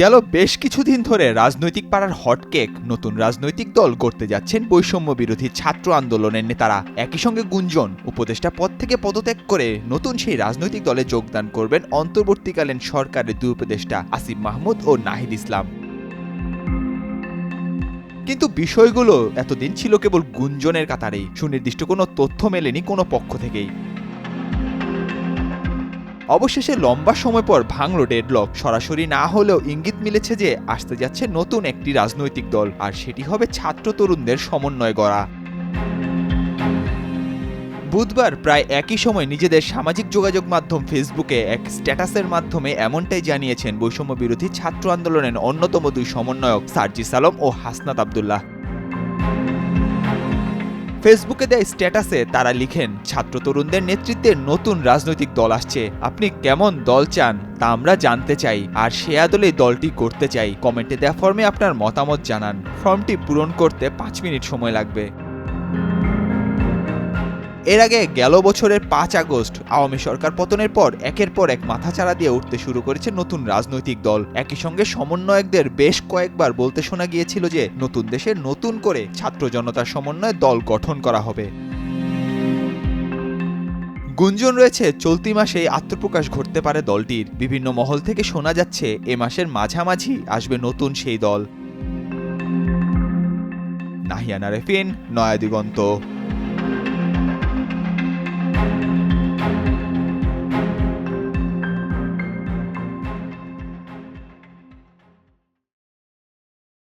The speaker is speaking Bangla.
গেল বেশ কিছুদিন ধরে রাজনৈতিক পাড়ার হটকেক নতুন রাজনৈতিক দল করতে যাচ্ছেন বৈষম্য বিরোধী ছাত্র আন্দোলনের নেতারা। একই সঙ্গে গুঞ্জন উপদেষ্টা পদ থেকে পদত্যাগ করে নতুন সেই রাজনৈতিক দলে যোগদান করবেন অন্তর্বর্তীকালীন সরকারের দুই উপদেষ্টা আসিফ মাহমুদ ও নাহিদ ইসলাম। কিন্তু বিষয়গুলো এতদিন ছিল কেবল গুঞ্জনের কাতারেই, সুনির্দিষ্ট কোনো তথ্য মেলেনি কোনো পক্ষ থেকেই। অবশেষে লম্বা সময় পর ভাঙল ডেডলক। সরাসরি না হলেও ইঙ্গিত মিলেছে যে আসতে যাচ্ছে নতুন একটি রাজনৈতিক দল, আর সেটি হবে ছাত্র তরুণদের সমন্বয় গড়া। বুধবার প্রায় একই সময় নিজেদের সামাজিক যোগাযোগ মাধ্যম ফেসবুকে এক স্ট্যাটাসের মাধ্যমে এমনটাই জানিয়েছেন বৈষম্য বিরোধী ছাত্র আন্দোলনের অন্যতম দুই সমন্বয়ক সার্জিস আলম ও হাসনাত আব্দুল্লাহ। ফেসবুকে দেয় স্ট্যাটাসে তারা লিখেন, ছাত্র তরুণদের নেতৃত্বে নতুন রাজনৈতিক দল আসছে, আপনি কেমন দল চান তা আমরা জানতে চাই, আর সে আদলেই দলটি করতে চাই। কমেন্টে দেওয়া ফর্মে আপনার মতামত জানান। ফর্মটি পূরণ করতে 5 মিনিট সময় লাগবে। এর আগে গেল বছরের 5 আগস্ট আওয়ামী সরকার পতনের পর একের পর এক মাথাচাড়া দিয়ে উঠতে শুরু করেছে নতুন রাজনৈতিক দল। একই সঙ্গে সমন্বয়কদের বেশ কয়েকবার বলতে শোনা গিয়েছিল যে নতুন দেশে নতুন করে ছাত্র জনতার সমন্বয়ে দল গঠন করা হবে। গুঞ্জন রয়েছে চলতি মাসেই আত্মপ্রকাশ ঘটতে পারে দলটির। বিভিন্ন মহল থেকে শোনা যাচ্ছে এ মাসের মাঝামাঝি আসবে নতুন সেই দল। নাহিয়ান আরেফিন, নয়া দিগন্ত।